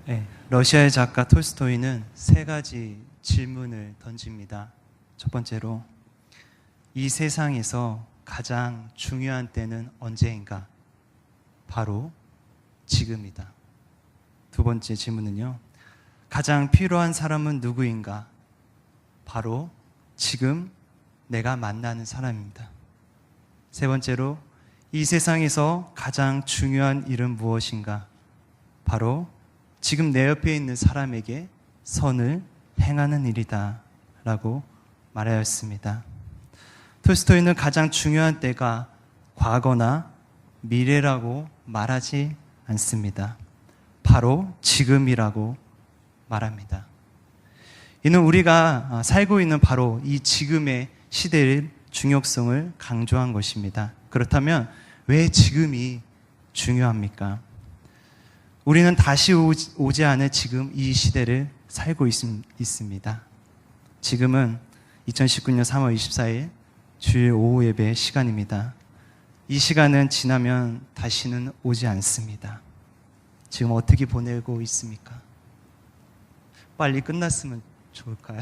네, 러시아의 작가 톨스토이는 세 가지 질문을 던집니다. 첫 번째로, 이 세상에서 가장 중요한 때는 언제인가? 바로 지금이다. 두 번째 질문은요, 가장 필요한 사람은 누구인가? 바로 지금 내가 만나는 사람입니다. 세 번째로, 이 세상에서 가장 중요한 일은 무엇인가? 바로 지금 내 옆에 있는 사람에게 선을 행하는 일이다 라고 말하였습니다. 톨스토이는 가장 중요한 때가 과거나 미래라고 말하지 않습니다. 바로 지금이라고 말합니다. 이는 우리가 살고 있는 바로 이 지금의 시대의 중요성을 강조한 것입니다. 그렇다면 왜 지금이 중요합니까? 우리는 다시 오지 않을 지금 이 시대를 살고 있습니다. 지금은 2019년 3월 24일 주일 오후 예배 시간입니다. 이 시간은 지나면 다시는 오지 않습니다. 지금 어떻게 보내고 있습니까? 빨리 끝났으면 좋을까요?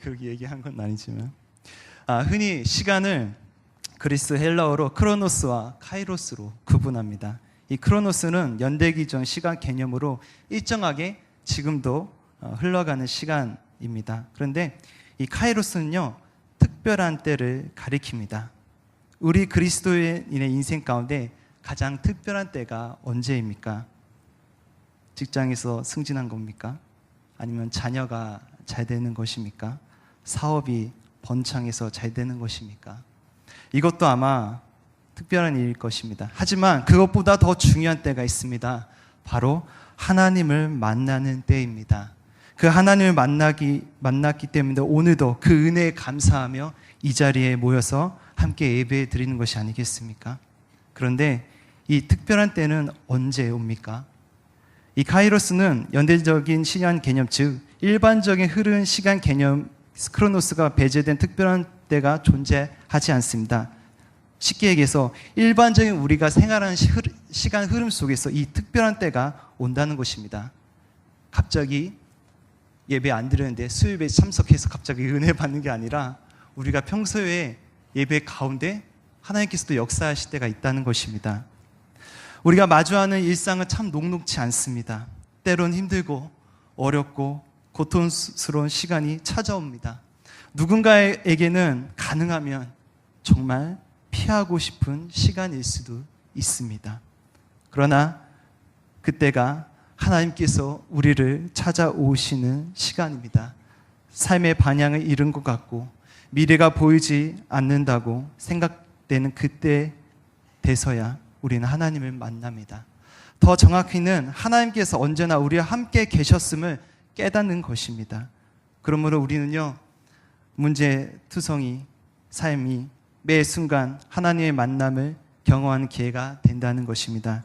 그렇게 얘기한 건 아니지만, 흔히 시간을 그리스 헬라어로 크로노스와 카이로스로 구분합니다. 이 크로노스는 연대기전 시간 개념으로 일정하게 지금도 흘러가는 시간입니다. 그런데 이 카이로스는요, 특별한 때를 가리킵니다. 우리 그리스도인의 인생 가운데 가장 특별한 때가 언제입니까? 직장에서 승진한 겁니까? 아니면 자녀가 잘 되는 것입니까? 사업이 번창해서 잘 되는 것입니까? 이것도 아마 특별한 일일 것입니다. 하지만 그것보다 더 중요한 때가 있습니다. 바로 하나님을 만나는 때입니다. 그 하나님을 만났기 때문에 오늘도 그 은혜에 감사하며 이 자리에 모여서 함께 예배 드리는 것이 아니겠습니까? 그런데 이 특별한 때는 언제 옵니까? 이 카이로스는 연대적인 시간 개념, 즉 일반적인 흐르는 시간 개념 크로노스가 배제된 특별한 때가 존재하지 않습니다. 쉽게 얘기해서 일반적인 우리가 생활하는 시간 흐름 속에서 이 특별한 때가 온다는 것입니다. 갑자기 예배 안 드렸는데 수요일에 참석해서 갑자기 은혜 받는 게 아니라 우리가 평소에 예배 가운데 하나님께서도 역사하실 때가 있다는 것입니다. 우리가 마주하는 일상은 참 녹록지 않습니다. 때론 힘들고 어렵고 고통스러운 시간이 찾아옵니다. 누군가에게는 가능하면 정말 피하고 싶은 시간일 수도 있습니다. 그러나 그때가 하나님께서 우리를 찾아오시는 시간입니다. 삶의 방향을 잃은 것 같고 미래가 보이지 않는다고 생각되는 그때 돼서야 우리는 하나님을 만납니다. 더 정확히는 하나님께서 언제나 우리와 함께 계셨음을 깨닫는 것입니다. 그러므로 우리는요, 문제투성이 삶이 매 순간 하나님의 만남을 경험하는 기회가 된다는 것입니다.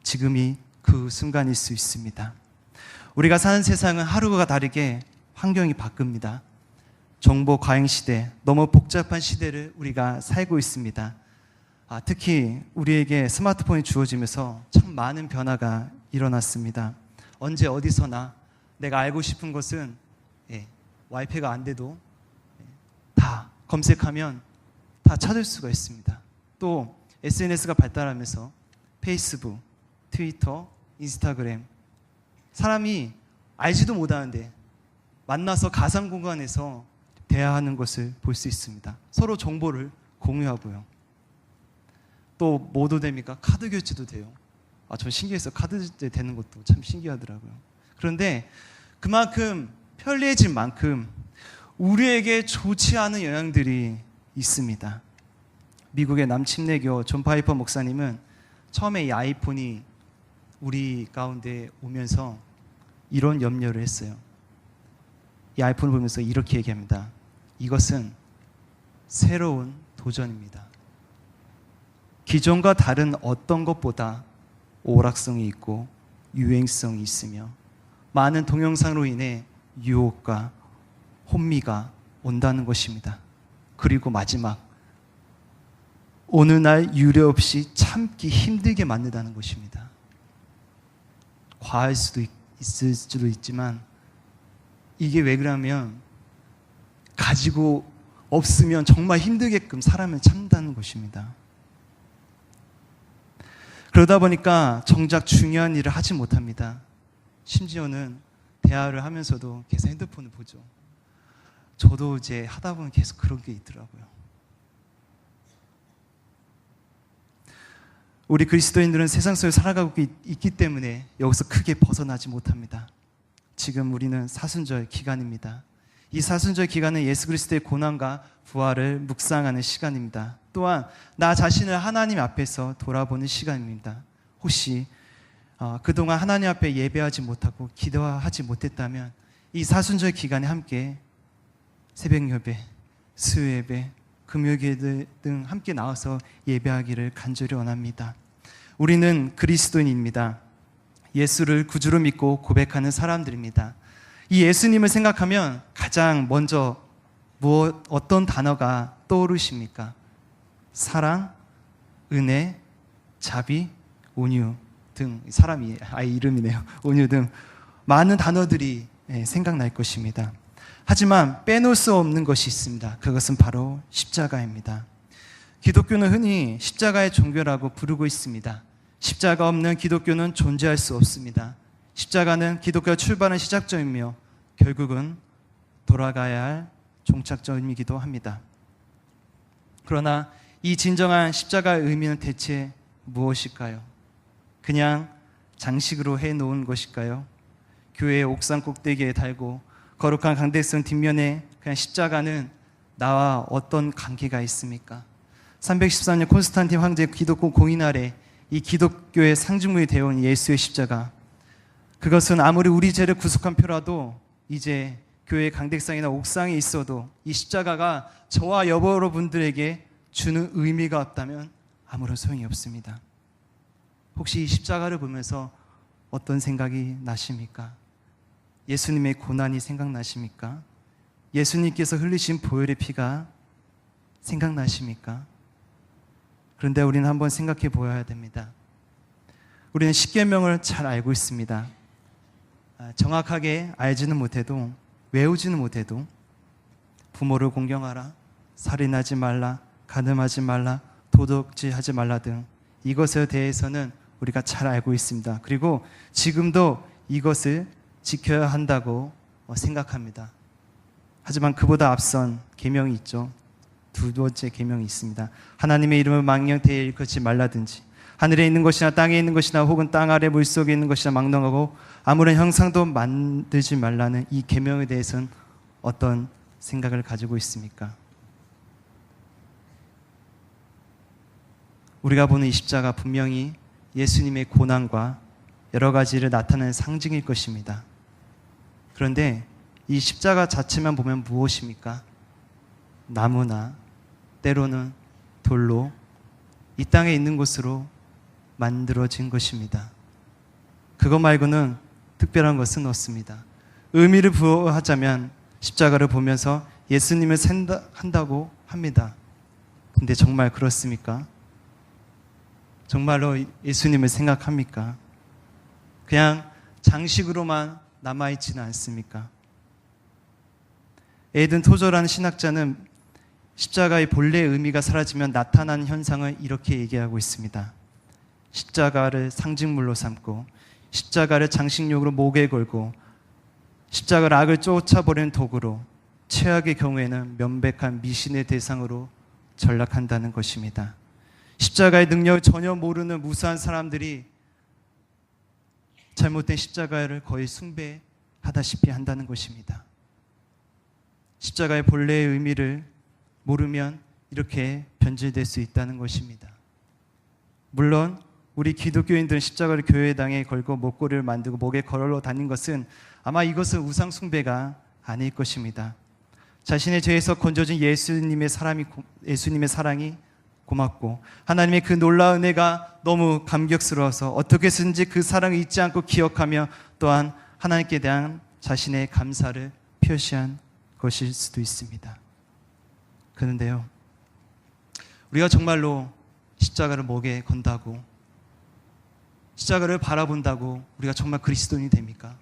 지금이 그 순간일 수 있습니다. 우리가 사는 세상은 하루가 다르게 환경이 바뀝니다. 정보 과잉 시대, 너무 복잡한 시대를 우리가 살고 있습니다. 특히 우리에게 스마트폰이 주어지면서 참 많은 변화가 일어났습니다. 언제 어디서나 내가 알고 싶은 것은 와이파이가 안 돼도 다 검색하면 다 찾을 수가 있습니다. 또 SNS가 발달하면서 페이스북, 트위터, 인스타그램, 사람이 알지도 못하는데 만나서 가상 공간에서 대화하는 것을 볼 수 있습니다. 서로 정보를 공유하고요. 또 뭐도 됩니까? 카드 결제도 돼요. 전 신기해서 카드 결제 되는 것도 참 신기하더라고요. 그런데 그만큼 편리해진 만큼 우리에게 좋지 않은 영향들이 있습니다. 미국의 남침례교 존 파이퍼 목사님은 처음에 이 아이폰이 우리 가운데 오면서 이런 염려를 했어요. 이 아이폰을 보면서 이렇게 얘기합니다. 이것은 새로운 도전입니다. 기존과 다른 어떤 것보다 오락성이 있고 유행성이 있으며 많은 동영상으로 인해 유혹과 혼미가 온다는 것입니다. 그리고 마지막, 어느 날 유례 없이 참기 힘들게 만든다는 것입니다. 과할 수도 있을 수도 있지만 이게 왜 그러냐면 가지고 없으면 정말 힘들게끔 사람을 참다는 것입니다. 그러다 보니까 정작 중요한 일을 하지 못합니다. 심지어는 대화를 하면서도 계속 핸드폰을 보죠. 저도 이제 하다 보면 계속 그런 게 있더라고요. 우리 그리스도인들은 세상 속에 살아가고 있기 때문에 여기서 크게 벗어나지 못합니다. 지금 우리는 사순절 기간입니다. 이 사순절 기간은 예수 그리스도의 고난과 부활을 묵상하는 시간입니다. 또한 나 자신을 하나님 앞에서 돌아보는 시간입니다. 혹시 그동안 하나님 앞에 예배하지 못하고 기도하지 못했다면 이 사순절 기간에 함께 새벽 예배, 수요 예배, 금요 예배 등 함께 나와서 예배하기를 간절히 원합니다. 우리는 그리스도인입니다. 예수를 구주로 믿고 고백하는 사람들입니다. 이 예수님을 생각하면 가장 먼저 어떤 단어가 떠오르십니까? 사랑, 은혜, 자비, 온유 등 사람이 아예 이름이네요. 온유 등 많은 단어들이 생각날 것입니다. 하지만 빼놓을 수 없는 것이 있습니다. 그것은 바로 십자가입니다. 기독교는 흔히 십자가의 종교라고 부르고 있습니다. 십자가 없는 기독교는 존재할 수 없습니다. 십자가는 기독교가 출발한 시작점이며 결국은 돌아가야 할 종착점이기도 합니다. 그러나 이 진정한 십자가의 의미는 대체 무엇일까요? 그냥 장식으로 해놓은 것일까요? 교회의 옥상 꼭대기에 달고 거룩한 강대성 뒷면에 그냥 십자가는 나와 어떤 관계가 있습니까? 314년 콘스탄틴 황제 기독교 공인 아래 이 기독교의 상징물이 되어온 예수의 십자가, 그것은 아무리 우리 죄를 구속한 표라도 이제 교회의 강대상이나 옥상에 있어도 이 십자가가 저와 여러분들에게 주는 의미가 없다면 아무런 소용이 없습니다. 혹시 이 십자가를 보면서 어떤 생각이 나십니까? 예수님의 고난이 생각나십니까? 예수님께서 흘리신 보혈의 피가 생각나십니까? 그런데 우리는 한번 생각해 보아야 됩니다. 우리는 십계명을 잘 알고 있습니다. 정확하게 알지는 못해도, 외우지는 못해도 부모를 공경하라, 살인하지 말라, 간음하지 말라, 도둑질하지 말라 등 이것에 대해서는 우리가 잘 알고 있습니다. 그리고 지금도 이것을 지켜야 한다고 생각합니다. 하지만 그보다 앞선 계명이 있죠. 두 번째 계명이 있습니다. 하나님의 이름을 망령되이 일컫지 말라든지, 하늘에 있는 것이나 땅에 있는 것이나 혹은 땅 아래 물속에 있는 것이나 망령하고 아무런 형상도 만들지 말라는 이 계명에 대해서는 어떤 생각을 가지고 있습니까? 우리가 보는 이 십자가 분명히 예수님의 고난과 여러 가지를 나타내는 상징일 것입니다. 그런데 이 십자가 자체만 보면 무엇입니까? 나무나 때로는 돌로 이 땅에 있는 곳으로 만들어진 것입니다. 그것 말고는 특별한 것은 없습니다. 의미를 부여하자면 십자가를 보면서 예수님을 한다고 합니다. 근데 정말 그렇습니까? 정말로 예수님을 생각합니까? 그냥 장식으로만 남아있지는 않습니까? 에이든 토저라는 신학자는 십자가의 본래의 의미가 사라지면 나타나는 현상을 이렇게 얘기하고 있습니다. 십자가를 상징물로 삼고 십자가를 장식용으로 목에 걸고 십자가를 악을 쫓아버리는 도구로, 최악의 경우에는 명백한 미신의 대상으로 전락한다는 것입니다. 십자가의 능력을 전혀 모르는 무수한 사람들이 잘못된 십자가를 거의 숭배하다시피 한다는 것입니다. 십자가의 본래의 의미를 모르면 이렇게 변질될 수 있다는 것입니다. 물론 우리 기독교인들은 십자가를 교회당에 걸고 목걸이를 만들고 목에 걸어 다닌 것은 아마 이것은 우상 숭배가 아닐 것입니다. 자신의 죄에서 건져진 예수님의 사랑이 고맙고 하나님의 그 놀라운 은혜가 너무 감격스러워서 어떻게 해서든지 그 사랑을 잊지 않고 기억하며 또한 하나님께 대한 자신의 감사를 표시한 것일 수도 있습니다. 그런데요, 우리가 정말로 십자가를 목에 건다고, 십자가를 바라본다고 우리가 정말 그리스도인이 됩니까?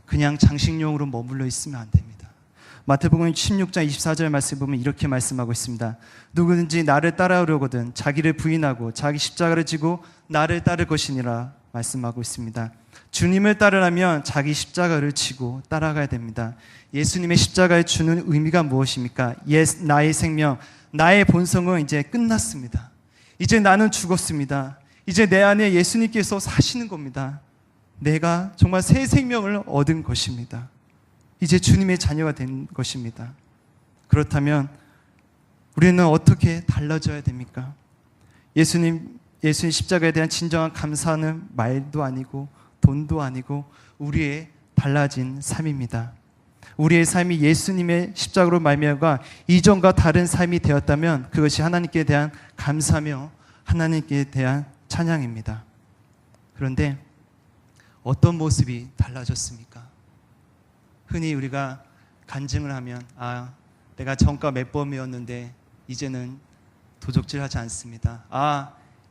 그냥 장식용으로 머물러 있으면 안 됩니다. 마태복음 16장 24절 말씀 보면 이렇게 말씀하고 있습니다. 누구든지 나를 따라오려거든 자기를 부인하고 자기 십자가를 지고 나를 따를 것이니라 말씀하고 있습니다. 주님을 따르려면 자기 십자가를 지고 따라가야 됩니다. 예수님의 십자가에 주는 의미가 무엇입니까? 나의 생명, 나의 본성은 이제 끝났습니다. 이제 나는 죽었습니다. 이제 내 안에 예수님께서 사시는 겁니다. 내가 정말 새 생명을 얻은 것입니다. 이제 주님의 자녀가 된 것입니다. 그렇다면 우리는 어떻게 달라져야 됩니까? 예수님 십자가에 대한 진정한 감사는 말도 아니고 돈도 아니고 우리의 달라진 삶입니다. 우리의 삶이 예수님의 십자가로 말미암아 이전과 다른 삶이 되었다면 그것이 하나님께 대한 감사며 하나님께 대한 찬양입니다. 그런데 어떤 모습이 달라졌습니까? 흔히 우리가 간증을 하면 내가 전과 몇 번이었는데 이제는 도적질하지 않습니다.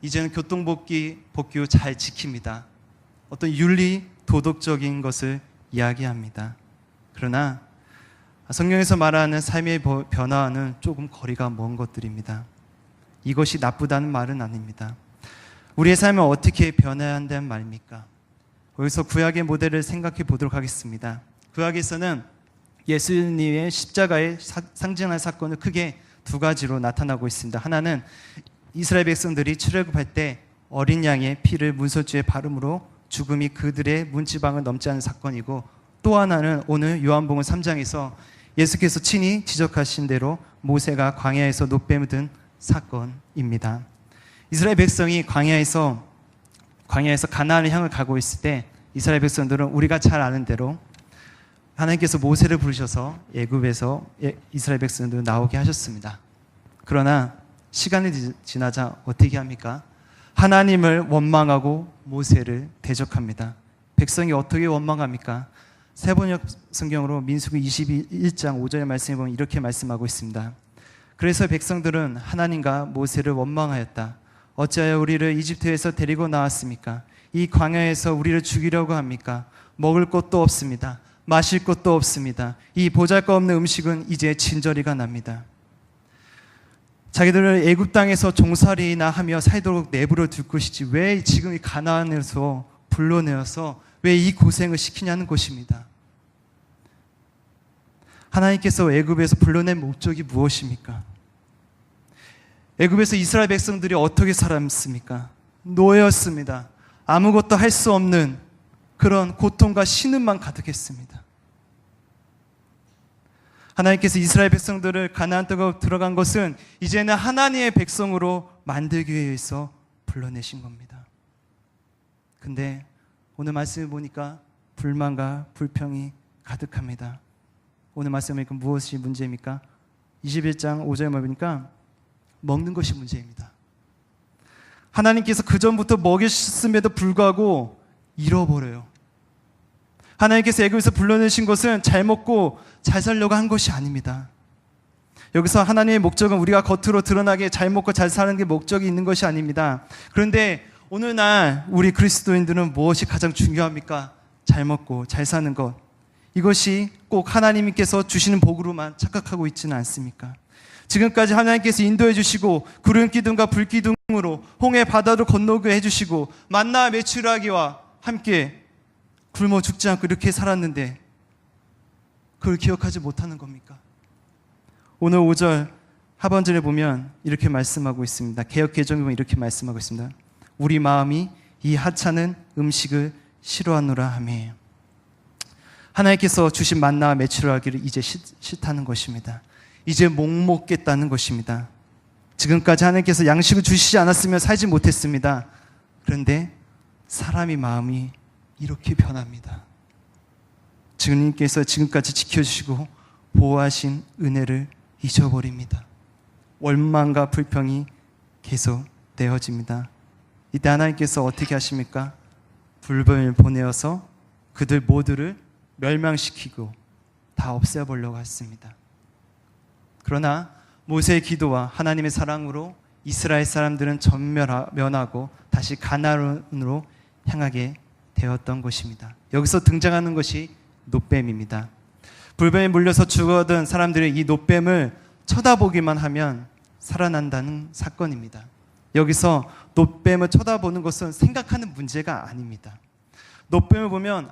이제는 교통법규 잘 지킵니다. 어떤 윤리, 도덕적인 것을 이야기합니다. 그러나 성경에서 말하는 삶의 변화와는 조금 거리가 먼 것들입니다. 이것이 나쁘다는 말은 아닙니다. 우리의 삶은 어떻게 변해야 한다는 말입니까? 여기서 구약의 모델을 생각해 보도록 하겠습니다. 구약에서는 예수님의 십자가의 상징할 사건을 크게 두 가지로 나타나고 있습니다. 하나는 이스라엘 백성들이 출애굽할 때 어린 양의 피를 문설주에 바름으로 죽음이 그들의 문지방을 넘지 않은 사건이고, 또 하나는 오늘 요한복음 3장에서 예수께서 친히 지적하신 대로 모세가 광야에서 노뱀을 든 사건입니다. 이스라엘 백성이 광야에서 가나안을 향해 가고 있을 때 이스라엘 백성들은 우리가 잘 아는 대로 하나님께서 모세를 부르셔서 애굽에서 이스라엘 백성들을 나오게 하셨습니다. 그러나 시간이 지나자 어떻게 합니까? 하나님을 원망하고 모세를 대적합니다. 백성이 어떻게 원망합니까? 세번역 성경으로 민수기 21장 5절의 말씀에 보면 이렇게 말씀하고 있습니다. 그래서 백성들은 하나님과 모세를 원망하였다. 어찌하여 우리를 이집트에서 데리고 나왔습니까? 이 광야에서 우리를 죽이려고 합니까? 먹을 것도 없습니다. 마실 것도 없습니다. 이 보잘것없는 음식은 이제 진저리가 납니다. 자기들을 애굽 땅에서 종살이나 하며 살도록 내버려 둘 것이지 왜 지금 이 가나안에서 불러내어서 왜 이 고생을 시키냐는 것입니다. 하나님께서 애굽에서 불러낸 목적이 무엇입니까? 애굽에서 이스라엘 백성들이 어떻게 살았습니까? 노예였습니다. 아무것도 할 수 없는 그런 고통과 신음만 가득했습니다. 하나님께서 이스라엘 백성들을 가나안 땅으로 들어간 것은 이제는 하나님의 백성으로 만들기 위해서 불러내신 겁니다. 근데 오늘 말씀을 보니까 불만과 불평이 가득합니다. 오늘 말씀을 보니까 무엇이 문제입니까? 21장 5절에 보니까 먹는 것이 문제입니다. 하나님께서 그전부터 먹이셨음에도 불구하고 잃어버려요. 하나님께서 애굽에서 불러내신 것은 잘 먹고 잘 살려고 한 것이 아닙니다. 여기서 하나님의 목적은 우리가 겉으로 드러나게 잘 먹고 잘 사는 게 목적이 있는 것이 아닙니다. 그런데 오늘날 우리 그리스도인들은 무엇이 가장 중요합니까? 잘 먹고 잘 사는 것. 이것이 꼭 하나님께서 주시는 복으로만 착각하고 있지는 않습니까? 지금까지 하나님께서 인도해 주시고 구름 기둥과 불 기둥으로 홍해 바다를 건너게 해주시고 만나 메추라기와 함께 굶어 죽지 않고 이렇게 살았는데 그걸 기억하지 못하는 겁니까? 오늘 5절 하반절에 보면 이렇게 말씀하고 있습니다. 개역 개정에 보면 이렇게 말씀하고 있습니다. 우리 마음이 이 하찮은 음식을 싫어하노라 하며, 하나님께서 주신 만나와 메추라기를 이제 싫다는 것입니다. 이제 못 먹겠다는 것입니다. 지금까지 하나님께서 양식을 주시지 않았으면 살지 못했습니다. 그런데 사람의 마음이 이렇게 변합니다. 주님께서 지금까지 지켜주시고 보호하신 은혜를 잊어버립니다. 원망과 불평이 계속 되어집니다. 이때 하나님께서 어떻게 하십니까? 불뱀을 보내어서 그들 모두를 멸망시키고 다 없애버리려고 했습니다. 그러나 모세의 기도와 하나님의 사랑으로 이스라엘 사람들은 전멸하고 다시 가나안으로 향하게 되었던 것입니다. 여기서 등장하는 것이 놋뱀입니다. 불뱀에 물려서 죽어든 사람들이 이 놋뱀을 쳐다보기만 하면 살아난다는 사건입니다. 여기서 놋뱀을 쳐다보는 것은 생각하는 문제가 아닙니다. 놋뱀을 보면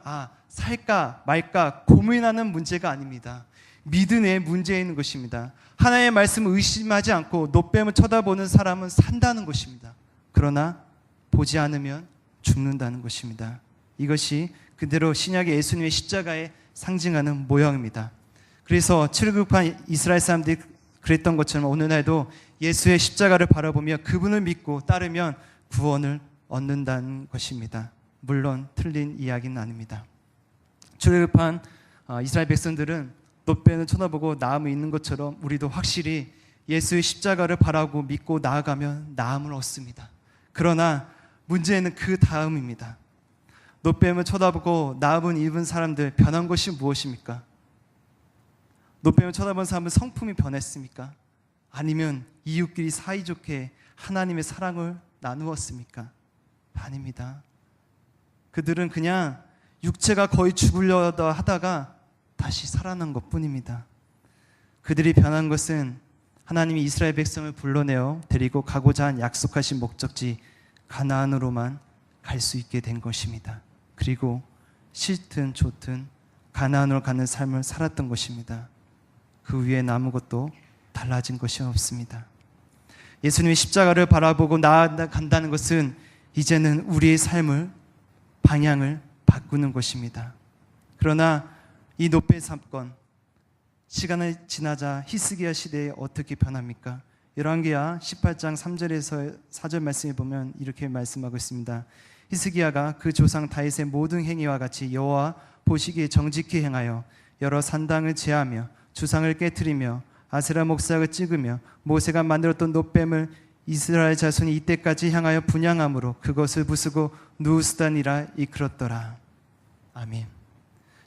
살까 말까 고민하는 문제가 아닙니다. 믿음의 문제에 있는 것입니다. 하나님의 말씀을 의심하지 않고 놋뱀을 쳐다보는 사람은 산다는 것입니다. 그러나 보지 않으면 죽는다는 것입니다. 이것이 그대로 신약의 예수님의 십자가에 상징하는 모형입니다. 그래서 출애굽한 이스라엘 사람들이 그랬던 것처럼 오늘날도 예수의 십자가를 바라보며 그분을 믿고 따르면 구원을 얻는다는 것입니다. 물론 틀린 이야기는 아닙니다. 출애굽한 이스라엘 백성들은 놋뱀을 쳐다보고 나음을 잊는 것처럼 우리도 확실히 예수의 십자가를 바라고 믿고 나아가면 나음을 얻습니다. 그러나 문제는 그 다음입니다. 놋뱀을 쳐다보고 나음을 입은 사람들 변한 것이 무엇입니까? 놋뱀을 쳐다본 사람은 성품이 변했습니까? 아니면 이웃끼리 사이좋게 하나님의 사랑을 나누었습니까? 아닙니다. 그들은 그냥 육체가 거의 죽으려다 하다가 다시 살아난 것뿐입니다. 그들이 변한 것은 하나님이 이스라엘 백성을 불러내어 데리고 가고자 한 약속하신 목적지 가나안으로만 갈 수 있게 된 것입니다. 그리고 싫든 좋든 가나안으로 가는 삶을 살았던 것입니다. 그 위에 아무것도 달라진 것이 없습니다. 예수님의 십자가를 바라보고 나아간다는 것은 이제는 우리의 삶을 방향을 바꾸는 것입니다. 그러나 이 놋뱀 사건, 시간이 지나자 히스기야 시대에 어떻게 변합니까? 열왕기하 18장 3절에서 4절 말씀에 보면 이렇게 말씀하고 있습니다. 히스기야가 그 조상 다윗의 모든 행위와 같이 여호와 보시기에 정직히 행하여 여러 산당을 제하며 주상을 깨트리며 아세라 목상을 찍으며 모세가 만들었던 놋뱀을 이스라엘 자손이 이때까지 향하여 분향함으로 그것을 부수고 누우스단이라 이끌었더라. 아멘.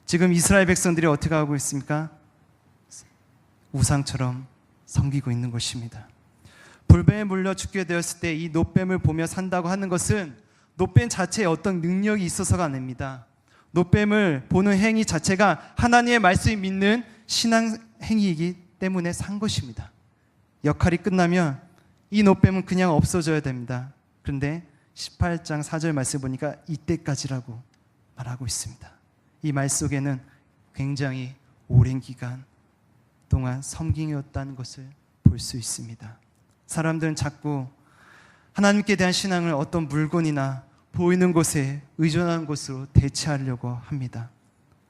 지금 이스라엘 백성들이 어떻게 하고 있습니까? 우상처럼 섬기고 있는 것입니다. 불뱀에 물려 죽게 되었을 때 이 놋뱀을 보며 산다고 하는 것은 놋뱀 자체에 어떤 능력이 있어서가 아닙니다. 놋뱀을 보는 행위 자체가 하나님의 말씀을 믿는 신앙 행위이기 때문에 산 것입니다. 역할이 끝나면 이 놋뱀은 그냥 없어져야 됩니다. 그런데 18장 4절 말씀 보니까 이때까지라고 말하고 있습니다. 이 말 속에는 굉장히 오랜 기간 동안 섬김이었다는 것을 볼 수 있습니다. 사람들은 자꾸 하나님께 대한 신앙을 어떤 물건이나 보이는 것에 의존하는 것으로 대체하려고 합니다.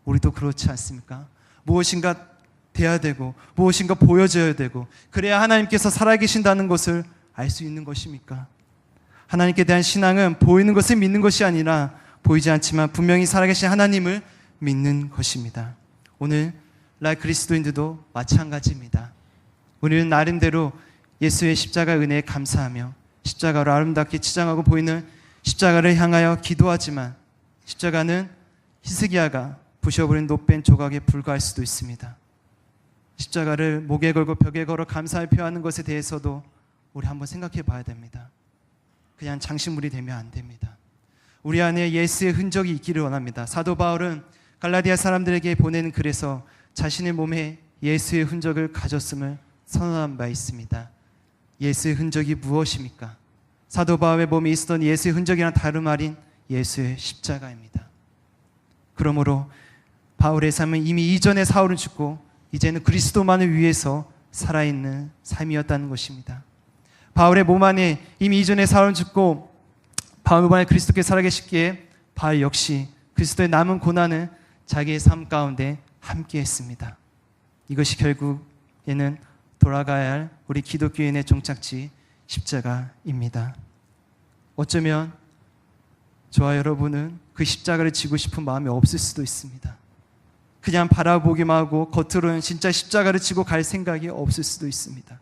우리도 그렇지 않습니까? 무엇인가 돼야 되고 무엇인가 보여져야 되고 그래야 하나님께서 살아계신다는 것을 알 수 있는 것입니까? 하나님께 대한 신앙은 보이는 것을 믿는 것이 아니라 보이지 않지만 분명히 살아계신 하나님을 믿는 것입니다. 오늘날 그리스도인들도 마찬가지입니다. 우리는 나름대로 예수의 십자가 은혜에 감사하며 십자가로 아름답게 치장하고 보이는 십자가를 향하여 기도하지만 십자가는 히스기야가 부셔버린 놋뱀 조각에 불과할 수도 있습니다. 십자가를 목에 걸고 벽에 걸어 감사를 표하는 것에 대해서도 우리 한번 생각해 봐야 됩니다. 그냥 장식물이 되면 안 됩니다. 우리 안에 예수의 흔적이 있기를 원합니다. 사도 바울은 갈라디아 사람들에게 보내는 글에서 자신의 몸에 예수의 흔적을 가졌음을 선언한 바 있습니다. 예수의 흔적이 무엇입니까? 사도 바울의 몸에 있었던 예수의 흔적이란 다름 아닌 예수의 십자가입니다. 그러므로 바울의 삶은 이미 이전에 사울은 죽고 이제는 그리스도만을 위해서 살아있는 삶이었다는 것입니다. 바울의 몸 안에 이미 이전에 사울은 죽고 바울 몸 안에 그리스도께 살아계시기에 바울 역시 그리스도의 남은 고난을 자기의 삶 가운데 함께 했습니다. 이것이 결국에는 돌아가야 할 우리 기독교인의 종착지 십자가입니다. 어쩌면 저와 여러분은 그 십자가를 지고 싶은 마음이 없을 수도 있습니다. 그냥 바라보기만 하고 겉으로는 진짜 십자가를 지고 갈 생각이 없을 수도 있습니다.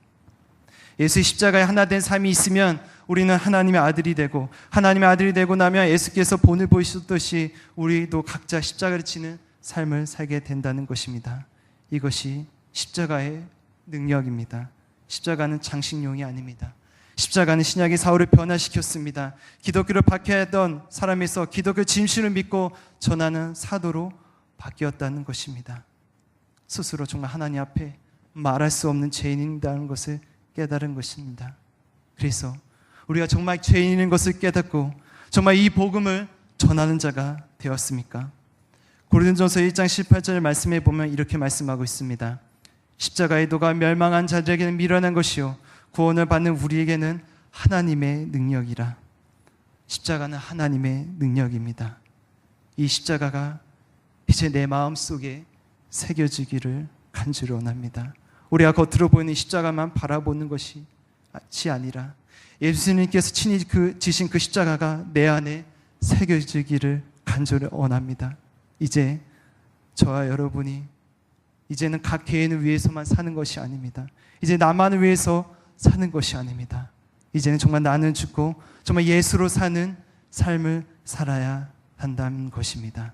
예수의 십자가에 하나 된 삶이 있으면 우리는 하나님의 아들이 되고 하나님의 아들이 되고 나면 예수께서 본을 보이셨듯이 우리도 각자 십자가를 지는 삶을 살게 된다는 것입니다. 이것이 십자가의 능력입니다. 십자가는 장식용이 아닙니다. 십자가는 신약의 사울을 변화시켰습니다. 기독교를 박해하던 사람에서 기독교 진실을 믿고 전하는 사도로 바뀌었다는 것입니다. 스스로 정말 하나님 앞에 말할 수 없는 죄인이라는 것을 깨달은 것입니다. 그래서 우리가 정말 죄인인 것을 깨닫고 정말 이 복음을 전하는 자가 되었습니까? 고린도전서 1장 18절 말씀에 보면 이렇게 말씀하고 있습니다. 십자가의 도가 멸망한 자들에게는 미련한 것이요 구원을 받는 우리에게는 하나님의 능력이라. 십자가는 하나님의 능력입니다. 이 십자가가 이제 내 마음속에 새겨지기를 간절히 원합니다. 우리가 겉으로 보이는 십자가만 바라보는 것이 아니라 예수님께서 친히 지신 그 십자가가 내 안에 새겨지기를 간절히 원합니다. 이제 저와 여러분이 이제는 각 개인을 위해서만 사는 것이 아닙니다. 이제 나만을 위해서 사는 것이 아닙니다. 이제는 정말 나는 죽고 정말 예수로 사는 삶을 살아야 한다는 것입니다.